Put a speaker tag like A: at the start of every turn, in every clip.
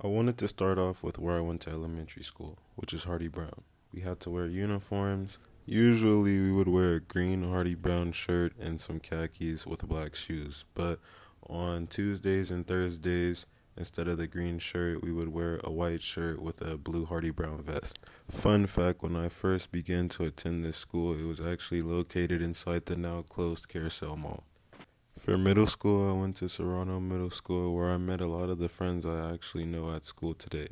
A: I wanted to start off with where I went to elementary school, which is Hardy Brown. We had to wear uniforms. Usually we would wear a green Hardy Brown shirt and some khakis with black shoes, but on Tuesdays and Thursdays, instead of the green shirt, we would wear a white shirt with a blue Hardy Brown vest. Fun fact, when I first began to attend this school, it was actually located inside the now closed Carousel Mall. For middle school, I went to Serrano Middle School where I met a lot of the friends I actually know at school today.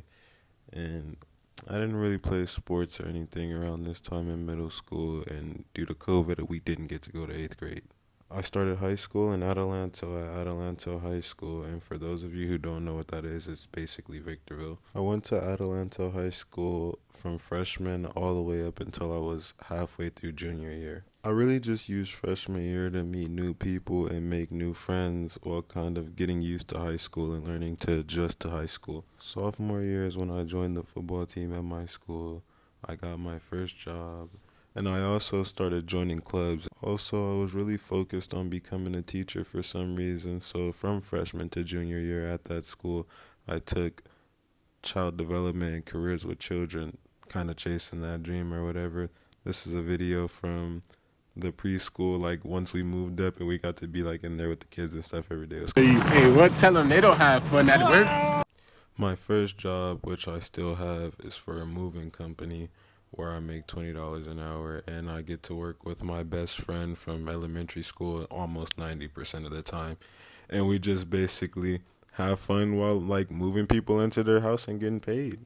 A: And I didn't really play sports or anything around this time in middle school, and due to COVID, we didn't get to go to 8th grade. I started high school in Adelanto at Adelanto High School, and for those of you who don't know what that is, it's basically Victorville. I went to Adelanto High School from freshman all the way up until I was halfway through junior year. I really just used freshman year to meet new people and make new friends while kind of getting used to high school and learning to adjust to high school. Sophomore year is when I joined the football team at my school. I got my first job. And I also started joining clubs. Also, I was really focused on becoming a teacher for some reason. So from freshman to junior year at that school, I took child development and careers with children, kind of chasing that dream or whatever. This is a video from the preschool, like once we moved up and we got to be like in there with the kids and stuff every day. It was cool.
B: Hey, what? Tell them they don't have fun at work.
A: My first job, which I still have, is for a moving company where I make $20 an hour, and I get to work with my best friend from elementary school almost 90% of the time. And we just basically have fun while like moving people into their house and getting paid.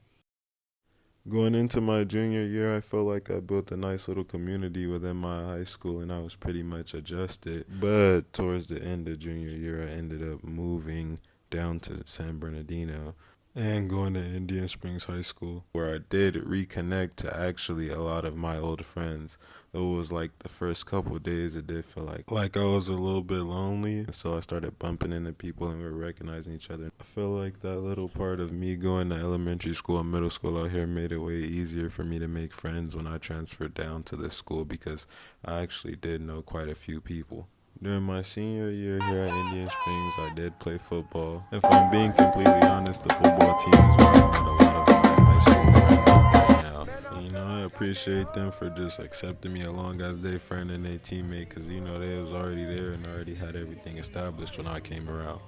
A: Going into my junior year, I felt like I built a nice little community within my high school, and I was pretty much adjusted. But towards the end of junior year, I ended up moving down to San Bernardino and going to Indian Springs High School, where I did reconnect to actually a lot of my old friends. Though it was like the first couple of days, it did feel like I was a little bit lonely, and so I started bumping into people and we were recognizing each other. I feel like that little part of me going to elementary school and middle school out here made it way easier for me to make friends when I transferred down to this school, because I actually did know quite a few people. During my senior year here at Indian Springs, I did play football. If I'm being completely honest, the football team is where I met a lot of my high school friends right now. And, I appreciate them for just accepting me along as their friend and their teammate, because, they was already there and already had everything established when I came around.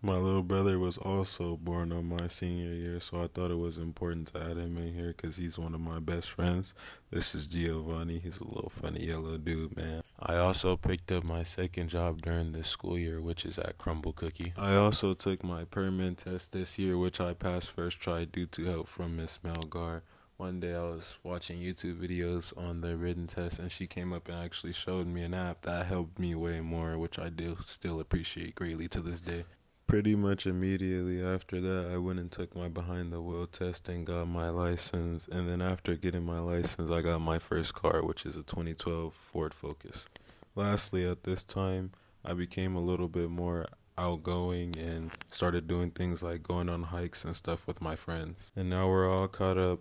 A: My little brother was also born on my senior year, so I thought it was important to add him in here because he's one of my best friends. This is Giovanni. He's a little funny yellow dude, man. I also picked up my second job during this school year, which is at Crumble Cookie. I also took my permit test this year, which I passed first try due to help from Miss Melgar. One day I was watching YouTube videos on the written test, and she came up and actually showed me an app that helped me way more, which I do still appreciate greatly to this day. Pretty much immediately after that, I went and took my behind the wheel test and got my license. And then after getting my license, I got my first car, which is a 2012 Ford Focus. Lastly, at this time, I became a little bit more outgoing and started doing things like going on hikes and stuff with my friends. And now we're all caught up,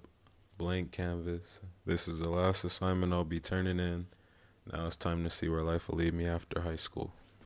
A: blank canvas. This is the last assignment I'll be turning in. Now it's time to see where life will lead me after high school.